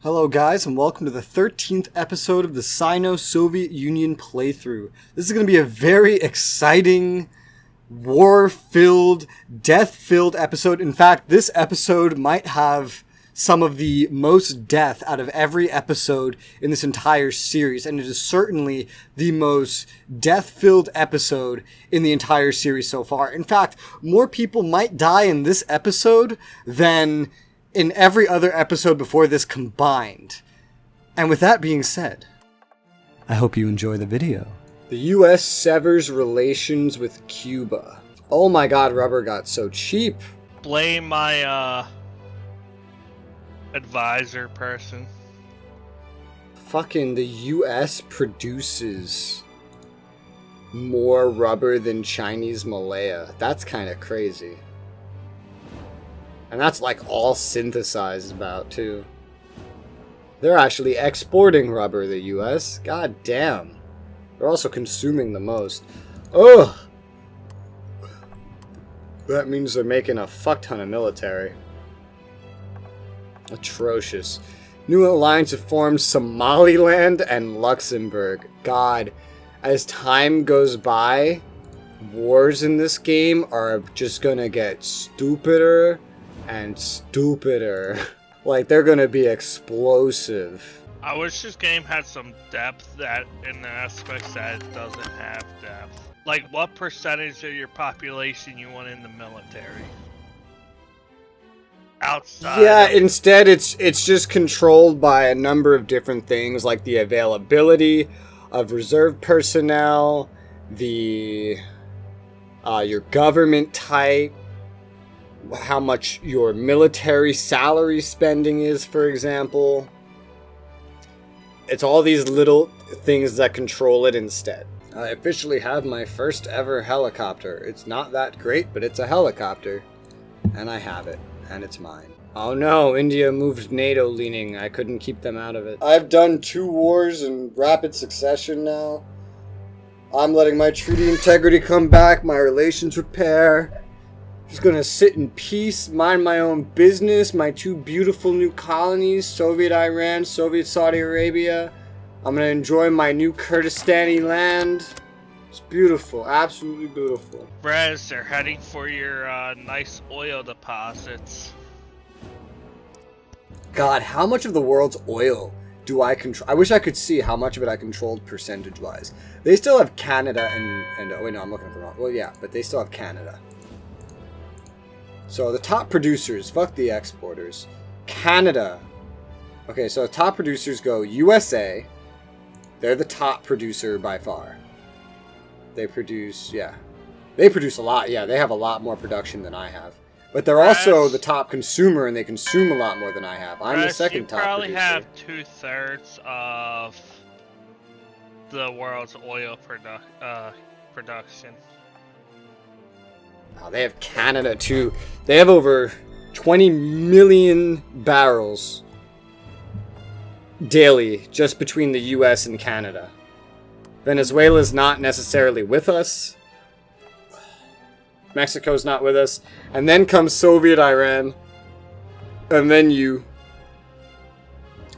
Hello guys, and welcome to the 13th episode of the Sino-Soviet Union playthrough. This is going to be a very exciting, war-filled, death-filled episode. In fact, this episode might have some of the most death out of every episode in this entire series, and it is certainly the most death-filled episode in the entire series so far. In fact, more people might die in this episode than in every other episode before this combined. And with that being said, I hope you enjoy the video. The US severs relations with Cuba. Oh my god, rubber got so cheap. Blame my, advisor person. Fucking the US produces more rubber than Chinese Malaya. That's kind of crazy. And that's like all synthesized about too. They're actually exporting rubber, the US. God damn. They're also consuming the most. Ugh. That means they're making a fuck ton of military. Atrocious. New alliance have formed Somaliland and Luxembourg. God, as time goes by, wars in this game are just gonna get stupider and stupider. Like, they're gonna be explosive. I wish this game had some depth that in the aspects that it doesn't have depth. Like, what percentage of your population you want in the military? Outside. Yeah, instead it's just controlled by a number of different things, like the availability of reserve personnel, the your government type, how much your military salary spending is, for example. It's all these little things that control it instead. I officially have my first ever helicopter. It's not that great, but it's a helicopter. And I have it. And it's mine. Oh no, India moved NATO leaning. I couldn't keep them out of it. I've done 2 wars in rapid succession now. I'm letting my treaty integrity come back, my relations repair. Just gonna sit in peace, mind my own business, my 2 beautiful new colonies, Soviet Iran, Soviet Saudi Arabia. I'm gonna enjoy my new Kurdistani land. It's beautiful, absolutely beautiful. Res, they're heading for your nice oil deposits. God, how much of the world's oil do I control? I wish I could see how much of it I controlled percentage-wise. They still have Canada and oh wait, no, I'm looking at the wrong. Well, yeah, but they still have Canada. So the top producers, fuck the exporters. Canada. Okay, so the top producers go USA. They're the top producer by far. They produce, yeah. They produce a lot, yeah. They have a lot more production than I have. But they're also the top consumer, and they consume a lot more than I have. I'm the second top producer. You probably have 2/3 of the world's oil production. Oh, they have Canada too. They have over 20 million barrels daily just between the US and Canada. Venezuela's not necessarily with us. Mexico's not with us. And then comes Soviet Iran. And then you.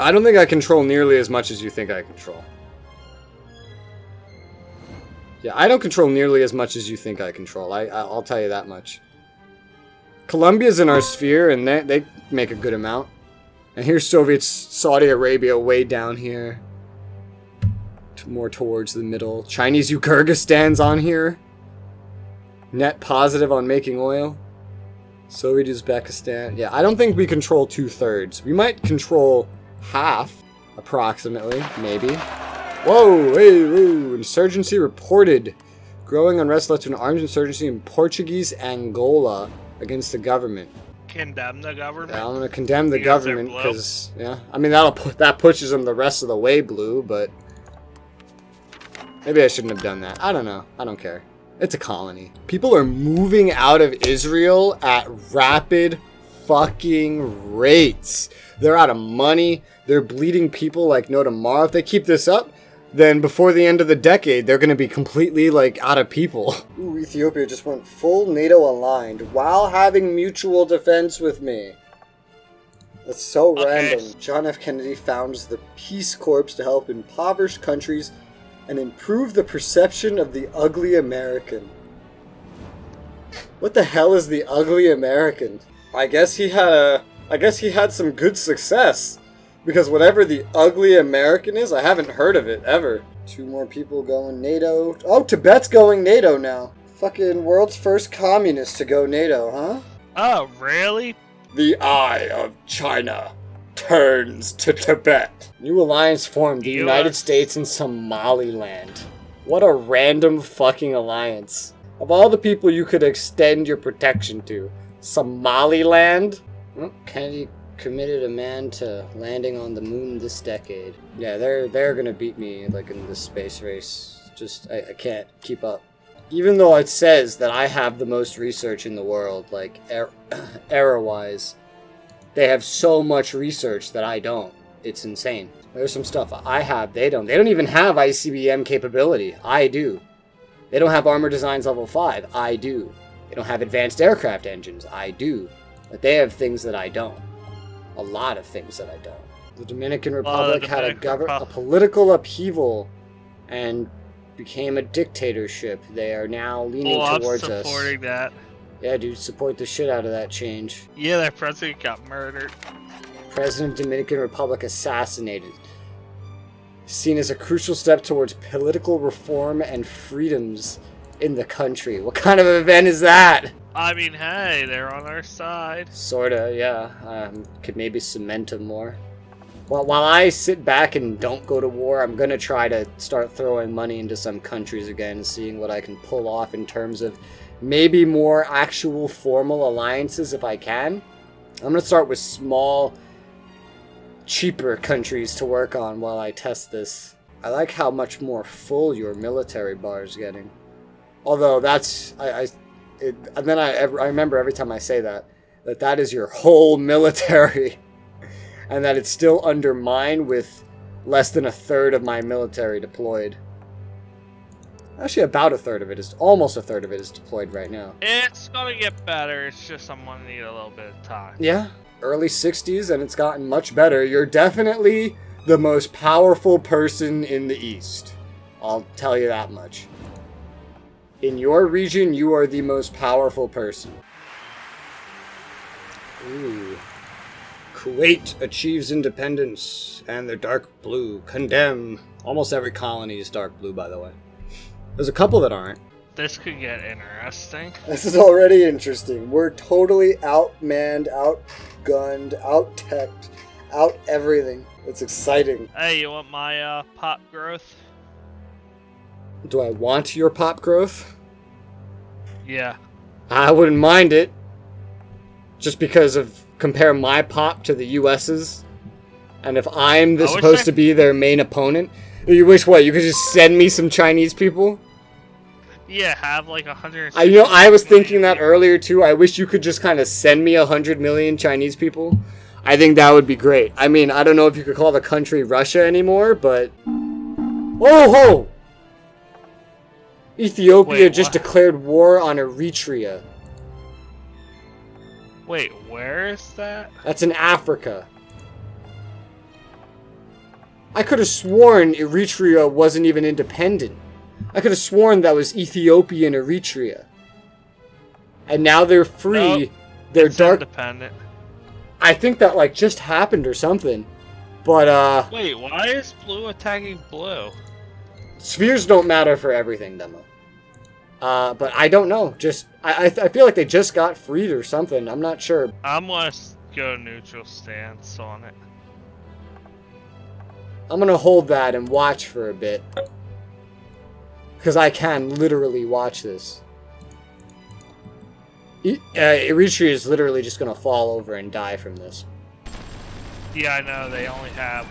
I don't think I control nearly as much as you think I control. Yeah, I don't control nearly as much as you think I control. I'll tell you that much. Colombia's in our sphere, and they make a good amount. And here's Saudi Arabia way down here. More towards the middle. Chinese Kyrgyzstan's on here. Net positive on making oil. Soviet Uzbekistan. Yeah, I don't think we control 2/3. We might control half, approximately, maybe. Whoa, hey, whoa. Insurgency reported. Growing unrest led to an armed insurgency in Portuguese Angola against the government. Condemn the government? Yeah, I'm gonna condemn the government because, yeah. I mean, that pushes them the rest of the way blue, but maybe I shouldn't have done that. I don't know. I don't care. It's a colony. People are moving out of Israel at rapid fucking rates. They're out of money. They're bleeding people like no tomorrow. If they keep this up, then before the end of the decade, they're going to be completely, like, out of people. Ooh, Ethiopia just went full NATO aligned while having mutual defense with me. That's so Okay. random. John F. Kennedy founds the Peace Corps to help impoverished countries and improve the perception of the ugly American. What the hell is the ugly American? I guess he had some good success. Because whatever the ugly American is, I haven't heard of it ever. 2 more people going NATO. Oh, Tibet's going NATO now. Fucking world's first communist to go NATO, huh? Oh, really? The eye of China turns to Tibet. New alliance formed, the United States and Somaliland. What a random fucking alliance. Of all the people you could extend your protection to, Somaliland? Well, Kennedy committed a man to landing on the moon this decade. Yeah, they're gonna beat me, like, in this space race. Just, I can't keep up. Even though it says that I have the most research in the world, like, era-wise, they have so much research that I don't. It's insane. There's some stuff I have, they don't. They don't even have ICBM capability. I do. They don't have armor designs level 5. I do. They don't have advanced aircraft engines. I do. But they have things that I don't. A lot of things that I don't. The Dominican Republic had a political upheaval and became a dictatorship. They are now leaning towards us. I'm supporting that. Yeah, dude, support the shit out of that change. Yeah, that president got murdered. President of Dominican Republic assassinated. Seen as a crucial step towards political reform and freedoms in the country. What kind of event is that? I mean, hey, they're on our side. Sorta, yeah. Could maybe cement them more. While I sit back and don't go to war, I'm gonna try to start throwing money into some countries again, seeing what I can pull off in terms of maybe more actual formal alliances if I can. I'm gonna start with small, cheaper countries to work on while I test this. I like how much more full your military bar is getting. Although that's... and then I remember every time I say that is your whole military. And that it's still under mine with less than 1/3 of my military deployed. Actually, about 1/3 of it is, almost 1/3 of it is deployed right now. It's gonna get better, it's just I'm gonna need a little bit of time. Yeah, early 60s and it's gotten much better. You're definitely the most powerful person in the East. I'll tell you that much. In your region, you are the most powerful person. Ooh. Kuwait achieves independence, and they're dark blue. Condemn. Almost every colony is dark blue, by the way. There's a couple that aren't. This could get interesting. This is already interesting. We're totally outmanned, outgunned, out-teched, out-everything. It's exciting. Hey, you want my pop growth? Do I want your pop growth? Yeah. I wouldn't mind it. Just because of compare my pop to the US's. And if I'm supposed to be their main opponent, you wish what? You could just send me some Chinese people? Yeah, have like 100. I was thinking that earlier too. I wish you could just kind of send me 100 million Chinese people. I think that would be great. I mean, I don't know if you could call the country Russia anymore, but... Oh ho! Ethiopia just declared war on Eritrea. Wait, where is that? That's in Africa. I could have sworn Eritrea wasn't even independent. I could have sworn that was Ethiopia and Eritrea. And now they're free. Nope, they're it's dark. Independent. I think that like just happened or something. But wait, why is blue attacking blue? Spheres don't matter for everything, Demo. But I don't know. Just I feel like they just got freed or something. I'm not sure. I'm gonna go neutral stance on it. I'm gonna hold that and watch for a bit. Because I can literally watch this. Eritrea is literally just gonna fall over and die from this. Yeah, I know. They only have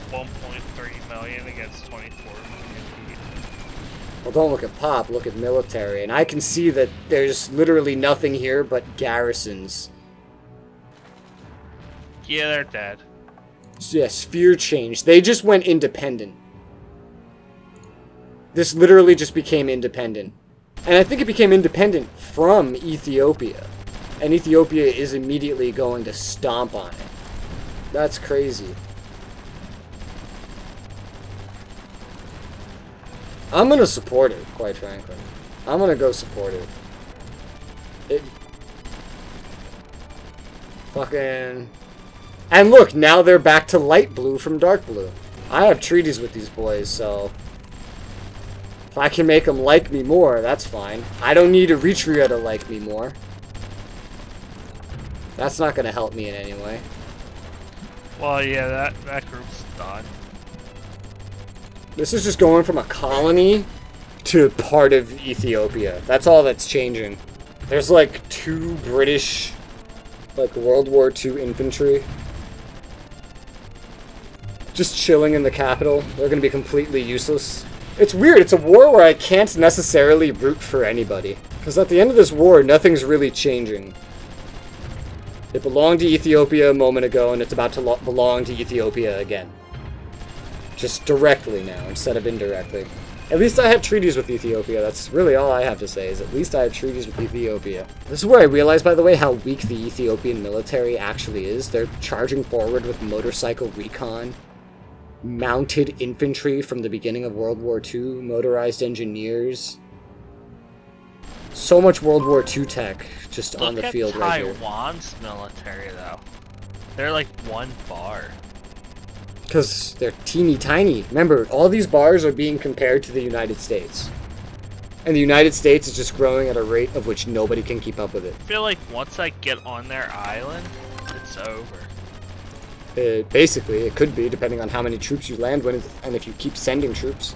1.3 million against 24 million people. Well, don't look at pop, look at military. And I can see that there's literally nothing here but garrisons. Yeah, they're dead. So yeah, sphere change. They just went independent. This literally just became independent. And I think it became independent from Ethiopia. And Ethiopia is immediately going to stomp on it. That's crazy. I'm gonna support it, quite frankly. I'm gonna go support it. Fucking... And look, now they're back to light blue from dark blue. I have treaties with these boys, so... If I can make them like me more, that's fine. I don't need Eritrea to like me more. That's not gonna help me in any way. Well, yeah, that group's done. This is just going from a colony to part of Ethiopia. That's all that's changing. There's like 2 British, like World War II infantry just chilling in the capital. They're gonna be completely useless. It's weird, it's a war where I can't necessarily root for anybody. Because at the end of this war, nothing's really changing. It belonged to Ethiopia a moment ago, and it's about to belong to Ethiopia again. Just directly now, instead of indirectly. At least I have treaties with Ethiopia. That's really all I have to say, is at least I have treaties with Ethiopia. This is where I realized, by the way, how weak the Ethiopian military actually is. They're charging forward with motorcycle recon, mounted infantry from the beginning of World War II, motorized engineers. So much World War II tech just on the field right here. Look at Taiwan's military, though. They're like 1 bar. Because they're teeny tiny. Remember, all these bars are being compared to the United States. And the United States is just growing at a rate of which nobody can keep up with it. I feel like once I get on their island, it's over. Basically, it could be, depending on how many troops you land with, and if you keep sending troops.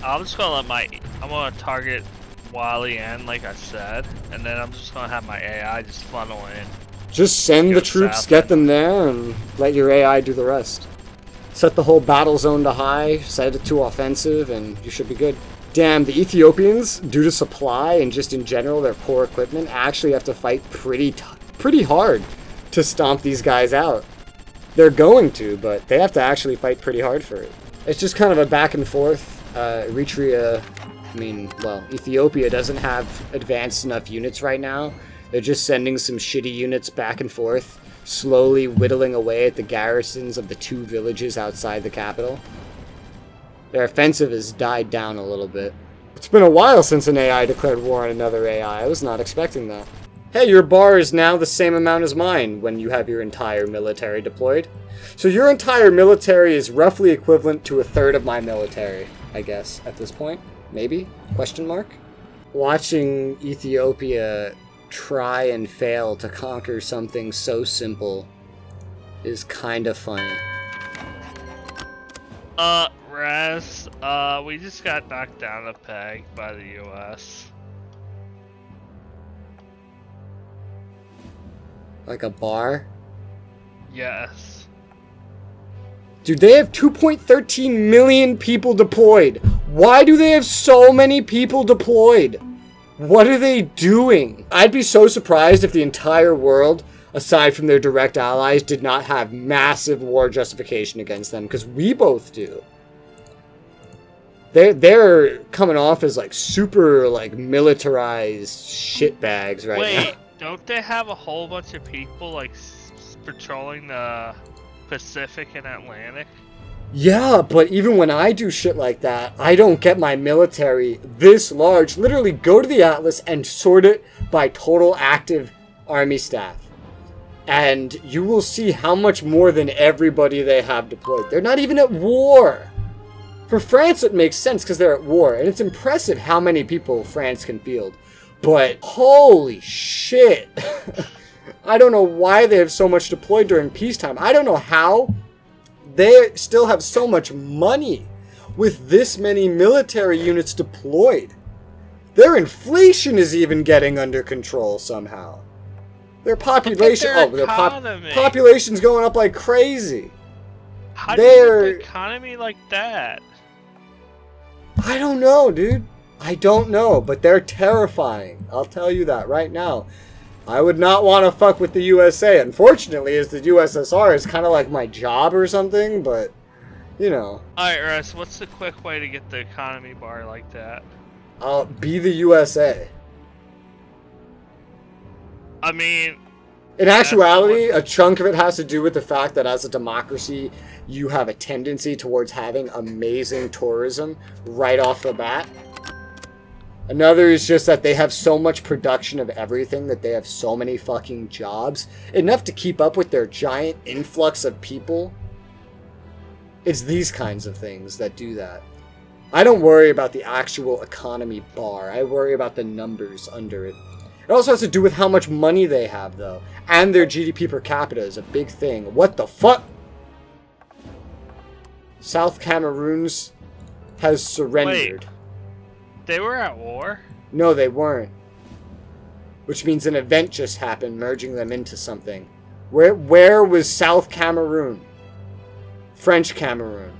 I'm just gonna I'm gonna target Wally N, like I said, and then I'm just gonna have my AI just funnel in. Just send the troops, get them there, and let your AI do the rest. Set the whole battle zone to high, set it to offensive, and you should be good. Damn, the Ethiopians, due to supply and just in general their poor equipment, actually have to fight pretty hard to stomp these guys out. They're going to, but they have to actually fight pretty hard for it. It's just kind of a back and forth. Eritrea, Ethiopia doesn't have advanced enough units right now. They're just sending some shitty units back and forth, slowly whittling away at the garrisons of the 2 villages outside the capital. Their offensive has died down a little bit. It's been a while since an AI declared war on another AI. I was not expecting that. Hey, your bar is now the same amount as mine when you have your entire military deployed. So your entire military is roughly equivalent to 1/3 of my military, I guess, at this point. Maybe? Question mark? Watching Ethiopia try and fail to conquer something so simple is kind of funny. Res, we just got knocked down a peg by the US. Like a bar? Yes. Dude, they have 2.13 million people deployed. Why do they have so many people deployed? What are they doing? I'd be so surprised if the entire world, aside from their direct allies, did not have massive war justification against them, because we both do. They're coming off as like super like militarized shitbags right now. Wait, don't they have a whole bunch of people like patrolling the Pacific and Atlantic? Yeah, but even when I do shit like that, I don't get my military this large. Literally go to the Atlas and sort it by total active army staff. And you will see how much more than everybody they have deployed. They're not even at war. For France, it makes sense because they're at war. And it's impressive how many people France can field. But holy shit. I don't know why they have so much deployed during peacetime. I don't know how they still have so much money with this many military units deployed. Their inflation is even getting under control somehow. Their population, population's going up like crazy. How do you get the economy like that? I don't know, dude. I don't know, but they're terrifying. I'll tell you that right now. I would not want to fuck with the USA. Unfortunately, as the USSR is kind of like my job or something, but, you know. Alright, Russ, what's the quick way to get the economy bar like that? Be the USA. I mean, In actuality, a chunk of it has to do with the fact that as a democracy, you have a tendency towards having amazing tourism right off the bat. Another is just that they have so much production of everything that they have so many fucking jobs. Enough to keep up with their giant influx of people. It's these kinds of things that do that. I don't worry about the actual economy bar. I worry about the numbers under it. It also has to do with how much money they have, though. And their GDP per capita is a big thing. What the fuck? South Cameroon's has surrendered. Wait, they were at war? No, they weren't. Which means an event just happened, merging them into something. Where was South Cameroon? French Cameroon.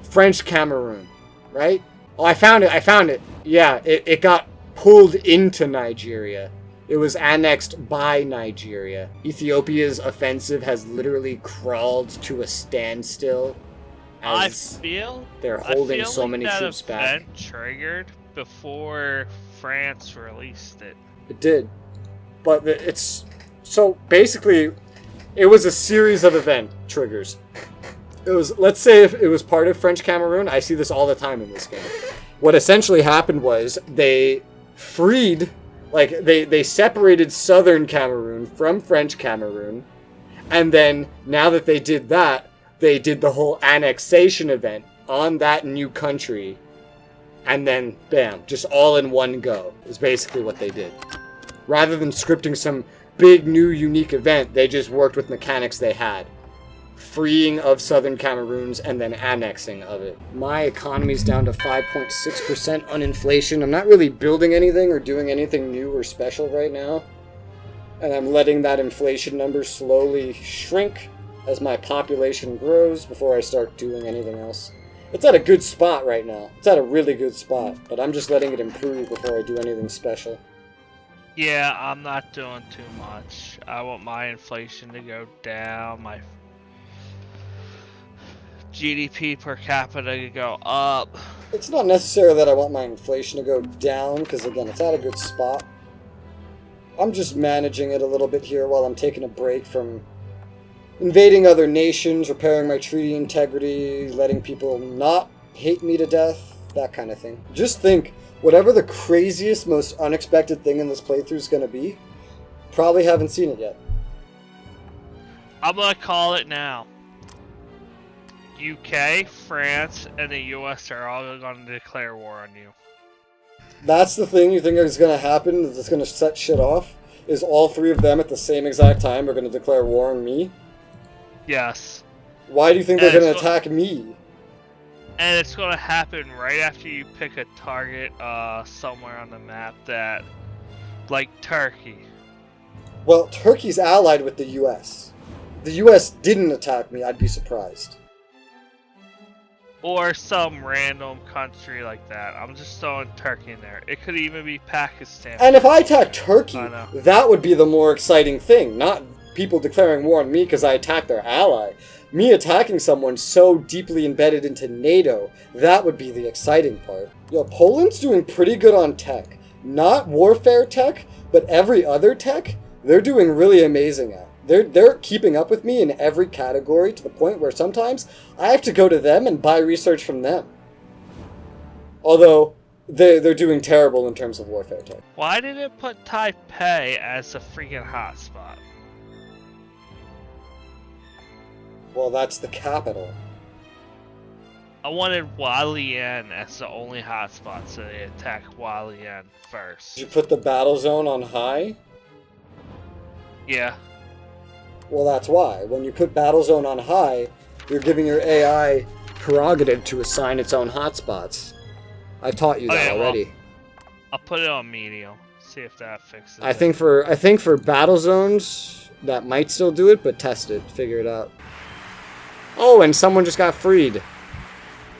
French Cameroon, right? Oh, I found it. Yeah, it got pulled into Nigeria. It was annexed by Nigeria. Ethiopia's offensive has literally crawled to a standstill as they're holding so many troops back. That event triggered before France released it. It did. But it's... So, basically, it was a series of event triggers. It was, let's say if it was part of French Cameroon, I see this all the time in this game. What essentially happened was they freed, like they separated southern Cameroon from French Cameroon, and then now that they did that, they did the whole annexation event on that new country, and then bam, just all in one go is basically what they did. Rather than scripting some big new unique event, they just worked with mechanics they had. Freeing of southern Cameroons and then annexing of it. My economy's down to 5.6% on inflation. I'm not really building anything or doing anything new or special right now. And I'm letting that inflation number slowly shrink as my population grows before I start doing anything else. It's at a good spot right now. It's at a really good spot, but I'm just letting it improve before I do anything special. Yeah, I'm not doing too much. I want my inflation to go down, my GDP per capita to go up. It's not necessarily that I want my inflation to go down, because again, it's at a good spot. I'm just managing it a little bit here while I'm taking a break from invading other nations, repairing my treaty integrity, letting people not hate me to death, that kind of thing. Just think, whatever the craziest, most unexpected thing in this playthrough is going to be, probably haven't seen it yet. I'm going to call it now. UK, France, and the US are all going to declare war on you. That's the thing you think is going to happen, that's going to set shit off? Is all three of them at the same exact time are going to declare war on me? Yes. Why do you think they're going to attack me? And it's going to happen right after you pick a target somewhere on the map that... like Turkey. Well, Turkey's allied with the US. If the US didn't attack me, I'd be surprised. Or some random country like that. I'm just throwing Turkey in there. It could even be Pakistan. And if I attack Turkey, that would be the more exciting thing. Not people declaring war on me because I attacked their ally. Me attacking someone so deeply embedded into NATO, that would be the exciting part. Yo, Poland's doing pretty good on tech. Not warfare tech, but every other tech, they're doing really amazing at. They're keeping up with me in every category to the point where sometimes I have to go to them and buy research from them. Although, they're doing terrible in terms of warfare tech. Why did it put Taipei as a freaking hotspot? Well, that's the capital. I wanted Hualien as the only hotspot, so they attack Hualien first. Did you put the battle zone on high? Yeah. Well, that's why. When you put battle zone on high, you're giving your AI prerogative to assign its own hotspots. I've taught you that already. Well, I'll put it on medium. See if that fixes it. I think for battle zones that might still do it, but test it, figure it out. Oh, and someone just got freed.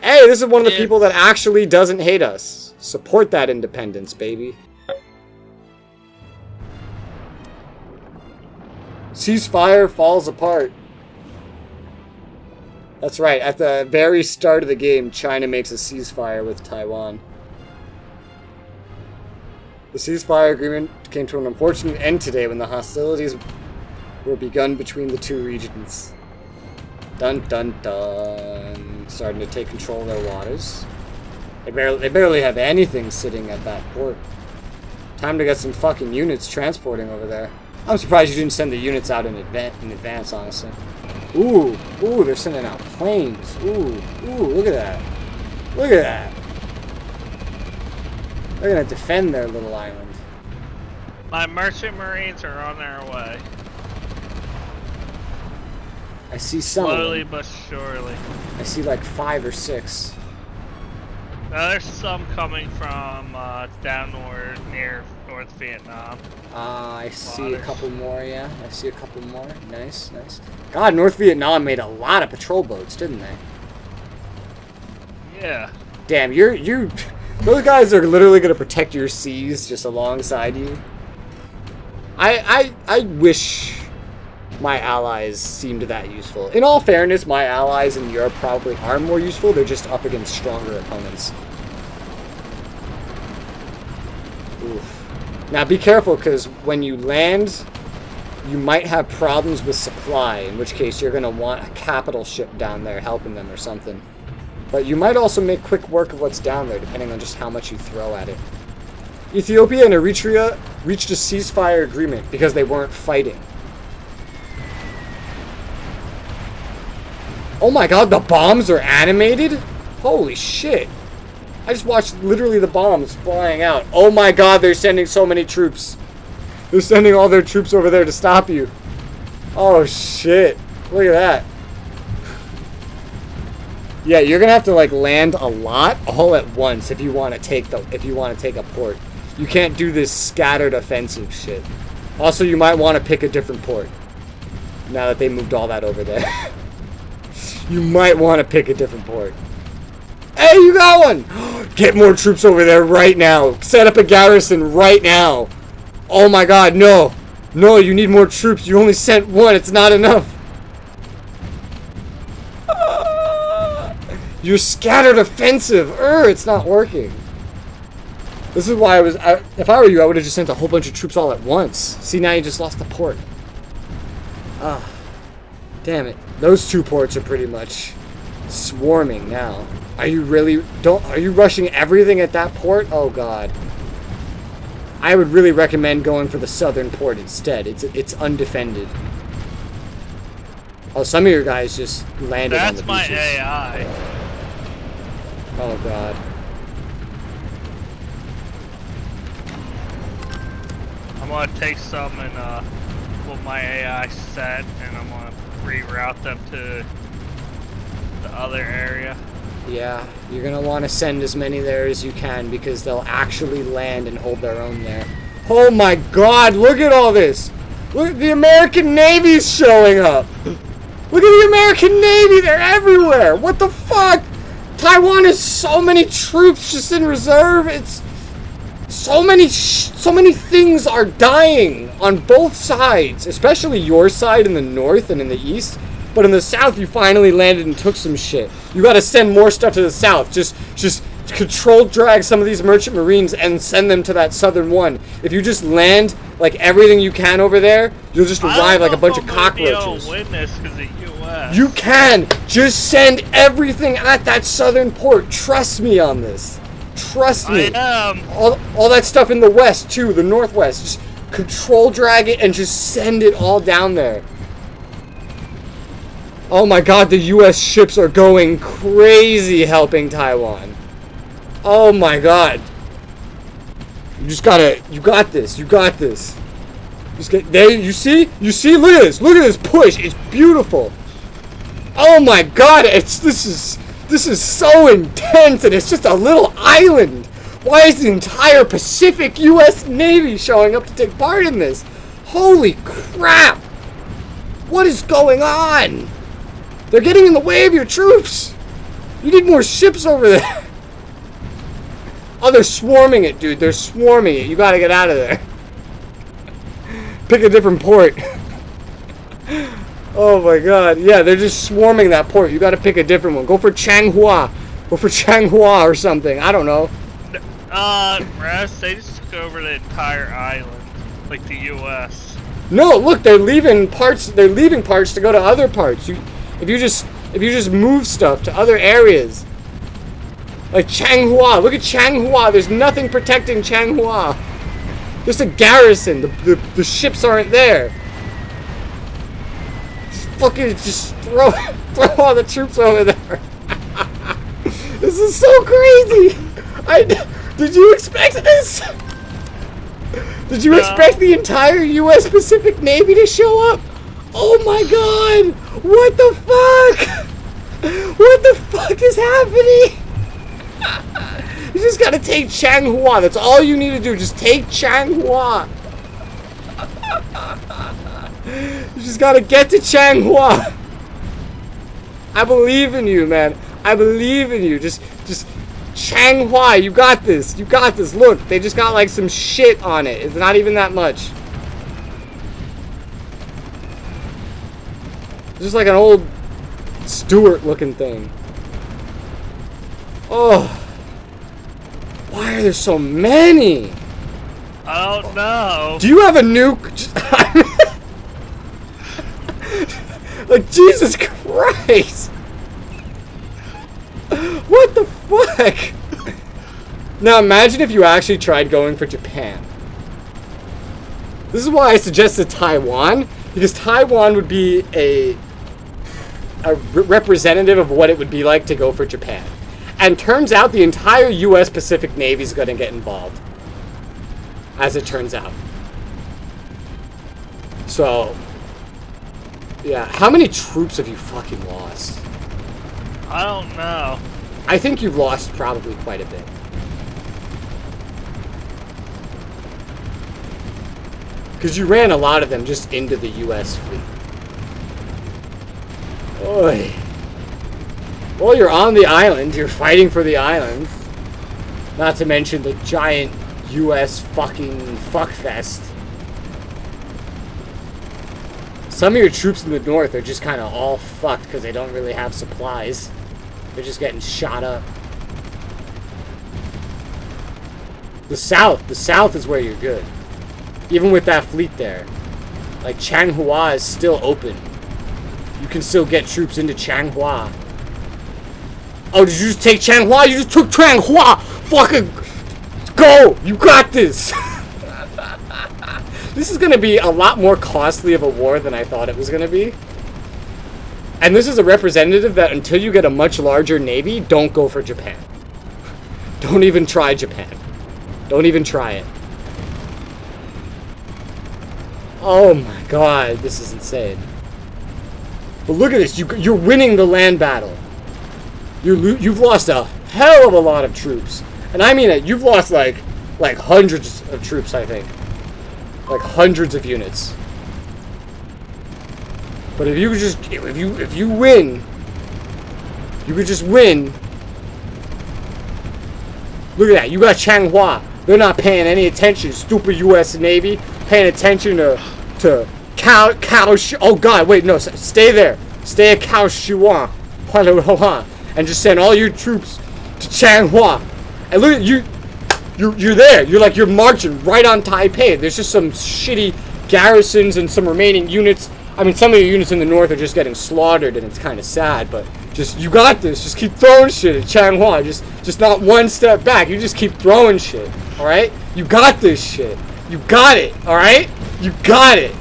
Hey, this is one of the people that actually doesn't hate us. Support that independence, baby. Ceasefire falls apart. That's right, at the very start of the game, China makes a ceasefire with Taiwan. The ceasefire agreement came to an unfortunate end today when the hostilities were begun between the two regions. Dun dun dun. Starting to take control of their waters. They barely have anything sitting at that port. Time to get some fucking units transporting over there. I'm surprised you didn't send the units out in advance, honestly. Ooh, they're sending out planes. Ooh, look at that. Look at that. They're gonna defend their little island. My merchant marines are on their way. I see some. Slowly but surely. I see like 5 or 6. There's some coming from downward near North Vietnam. I see a couple more, yeah. I see a couple more. Nice, nice. God, North Vietnam made a lot of patrol boats, didn't they? Yeah. Damn, those guys are literally gonna protect your seas just alongside you. I wish my allies seemed that useful. In all fairness, my allies in Europe probably are more useful. They're just up against stronger opponents. Oof. Now be careful, because when you land, you might have problems with supply, in which case you're going to want a capital ship down there helping them or something. But you might also make quick work of what's down there, depending on just how much you throw at it. Ethiopia and Eritrea reached a ceasefire agreement because they weren't fighting. Oh my god, the bombs are animated? Holy shit. I just watched literally the bombs flying out. Oh my god, they're sending so many troops. They're sending all their troops over there to stop you. Oh shit. Look at that. Yeah, you're gonna have to like land a lot all at once if you want to take a port. You can't do this scattered offensive shit. Also, you might want to pick a different port. Now that they moved all that over there. You might want to pick a different port. Hey, you got one! Get more troops over there right now. Set up a garrison right now. Oh my god, no. No, you need more troops. You only sent one. It's not enough. You're scattered offensive. It's not working. This is why if I were you, I would have just sent a whole bunch of troops all at once. See, now you just lost the port. Damn it. Those 2 ports are pretty much swarming now. Are you rushing everything at that port? Oh god. I would really recommend going for the southern port instead. It's undefended. Oh, some of your guys just landed on the beaches. That's my AI. Oh god. I'm gonna take some and put my AI set, and I'm gonna reroute them to the other area. Yeah, you're gonna want to send as many there as you can because they'll actually land and hold their own there. Oh my god, look at all this! Look at the American Navy's showing up! Look at the American Navy, they're everywhere! What the fuck? Taiwan has so many troops just in reserve, it's... So many things are dying on both sides, especially your side in the north and in the east. But in the south, you finally landed and took some shit. You gotta send more stuff to the south. Just control drag some of these merchant marines and send them to that southern one. If you just land like everything you can over there, you'll just arrive like a bunch of cockroaches. Win this 'cause the US. You can just send everything at that southern port. Trust me on this. Trust me. I am. All that stuff in the west too, the northwest. Just control drag it and just send it all down there. Oh my god, the US ships are going crazy helping Taiwan. Oh my god. You got this. Just get there, you see, look at this push, it's beautiful. Oh my god, this is so intense, and it's just a little island. Why is the entire Pacific US Navy showing up to take part in this? Holy crap! What is going on? They're getting in the way of your troops. You need more ships over there. Oh, they're swarming it, dude. They're swarming it. You gotta get out of there. Pick a different port. Oh my god. Yeah, they're just swarming that port. You gotta pick a different one. Go for Changhua. Go for Changhua or something. I don't know. Res, they just took over the entire island. Like the U.S. No, look, they're leaving parts. They're leaving parts to go to other parts. If you just move stuff to other areas, like Changhua. Look at Changhua. There's nothing protecting Changhua. Just a garrison. The ships aren't there. Just throw all the troops over there. This is so crazy. Did you expect this? Did you expect the entire U.S. Pacific Navy to show up? Oh my god! What the fuck? What the fuck is happening? You just gotta take Changhua. That's all you need to do. Just take Changhua. You just gotta get to Changhua. I believe in you, man. I believe in you. Just Changhua, you got this. You got this. Look, they just got like some shit on it. It's not even that much. It's just like an old Stuart looking thing. Oh. Why are there so many? I don't know. Do you have a nuke? Like, Jesus Christ. What the fuck? Now imagine if you actually tried going for Japan. This is why I suggested Taiwan, because Taiwan would be a representative of what it would be like to go for Japan. And turns out the entire U.S. Pacific Navy is going to get involved. As it turns out. So, yeah. How many troops have you fucking lost? I don't know. I think you've lost probably quite a bit. Because you ran a lot of them just into the U.S. fleet. Oy. Well, you're on the island. You're fighting for the island. Not to mention the giant U.S. fucking fuckfest. Some of your troops in the north are just kind of all fucked because they don't really have supplies. They're just getting shot up. The south is where you're good. Even with that fleet there. Like, Changhua is still open. You can still get troops into Changhua. Oh, did you just take Changhua? You just took Changhua! Fucking go! You got this! This is gonna be a lot more costly of a war than I thought it was gonna be. And this is a representative that until you get a much larger navy, don't go for Japan. Don't even try Japan. Don't even try it. Oh my god, this is insane. But look at this, you're winning the land battle. You've lost a hell of a lot of troops. And I mean it, you've lost like hundreds of troops, I think. Like hundreds of units. But if you win, you could just win. Look at that, you got Changhua. They're not paying any attention, stupid U.S. Navy. Paying attention to oh god, wait, no, stay there. Stay at Kaohsiung, and just send all your troops to Changhua. And look at you're there. You're marching right on Taipei. There's just some shitty garrisons and some remaining units. I mean, some of the units in the north are just getting slaughtered, and it's kind of sad. But just you got this. Just keep throwing shit at Changhua. Just not one step back. You just keep throwing shit. All right. You got this shit. You got it. All right. You got it.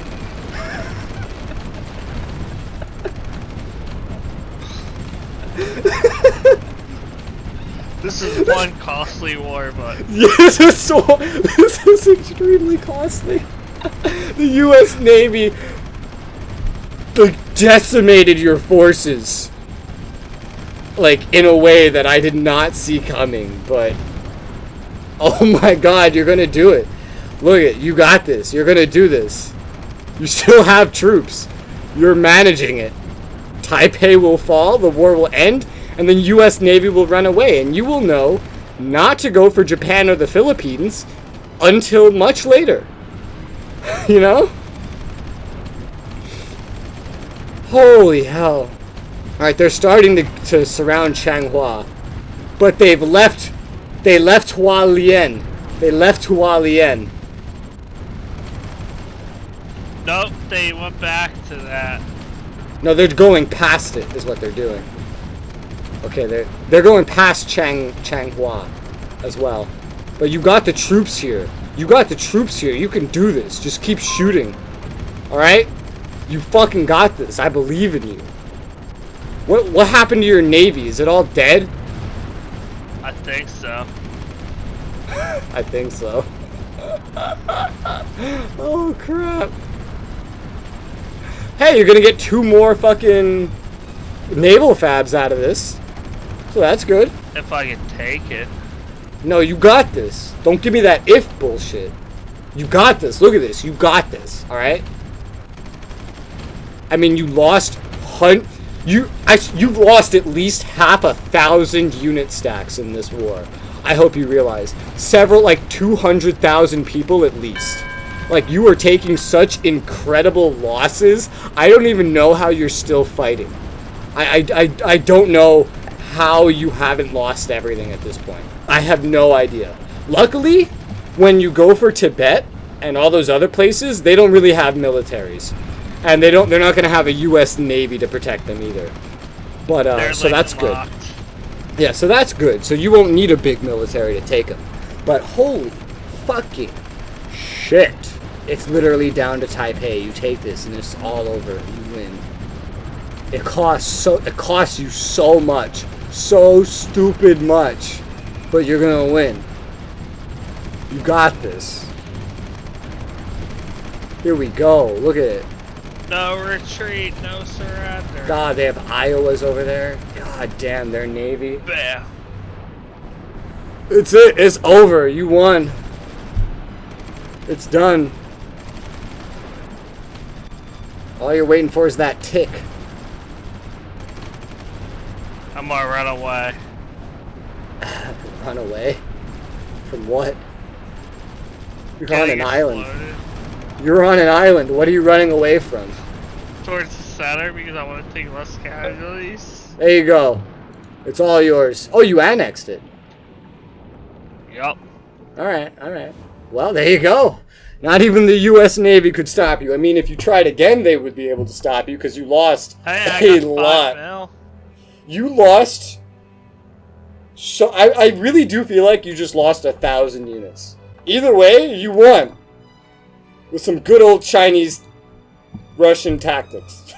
This is one costly war, but Yes, this is extremely costly. The U.S. Navy decimated your forces, like, in a way that I did not see coming. But oh my god, you're gonna do it. Look at you got this. You're gonna do this. You still have troops. You're managing it. Taipei will fall, the war will end, and then U.S. Navy will run away, and you will know not to go for Japan or the Philippines until much later. You know? Holy hell. Alright, they're starting to surround Changhua. But they left Hualien. They left Hualien. Nope, they went back to that. No, they're going past it, is what they're doing. Okay, they're going past Changhua as well. But you got the troops here. You got the troops here. You can do this. Just keep shooting. Alright? You fucking got this. I believe in you. What happened to your navy? Is it all dead? I think so. I think so. Oh, crap. Hey, you're gonna get 2 more fucking naval fabs out of this. So that's good. If I can take it. No, you got this. Don't give me that if bullshit. You got this. Look at this. You got this. Alright? I mean, you lost you've lost at least 1,000 unit stacks in this war. I hope you realize. Several, like 200,000 people at least. Like, you are taking such incredible losses. I don't even know how you're still fighting. I don't know how you haven't lost everything at this point. I have no idea. Luckily, when you go for Tibet and all those other places, they don't really have militaries. And they're not going to have a US Navy to protect them either. But, so that's good. Yeah, so that's good. So you won't need a big military to take them. But holy fucking shit. It's literally down to Taipei. You take this and it's all over. You win. It costs you so much. So stupid much. But you're going to win. You got this. Here we go. Look at it. No retreat, no surrender. God, they have Iowas over there. God damn, their navy. Bam. It's it. It's over. You won. It's done. All you're waiting for is that tick. I'm gonna run away. Run away? From what? You're on Getting an island. exploded. You're on an island. What are you running away from? Towards the center because I want to take less casualties. There you go. It's all yours. Oh, you annexed it. Yup. Alright, alright. Well, there you go. Not even the U.S. Navy could stop you. I mean, if you tried again, they would be able to stop you because you lost Hey, a lot. 5 mil. You lost... So I really do feel like you just lost 1,000 units. Either way, you won. With some good old Chinese Russian tactics.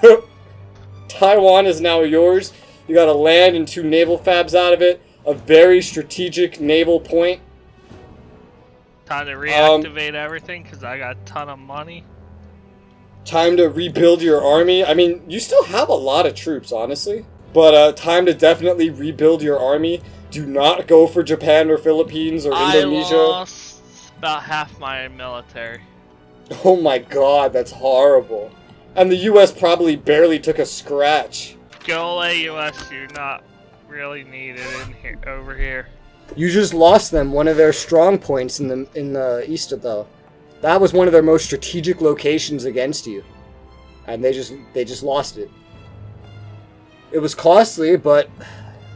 Taiwan is now yours. You got a land and 2 naval fabs out of it. A very strategic naval point. Time to reactivate everything because I got a ton of money. Time to rebuild your army. I mean, you still have a lot of troops, honestly. But time to definitely rebuild your army. Do not go for Japan or Philippines or Indonesia. I lost about half my military. Oh my god, that's horrible. And the US probably barely took a scratch. Go away, US. You're not really needed in here, over here. You just lost them one of their strong points in the east, though. That was one of their most strategic locations against you, and they just lost it. It was costly, but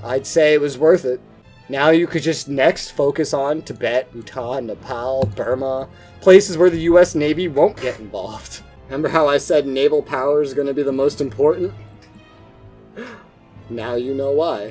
I'd say it was worth it. Now you could just next focus on Tibet, Bhutan, Nepal, Burma, places where the U.S. Navy won't get involved. Remember how I said naval power is going to be the most important? Now you know why.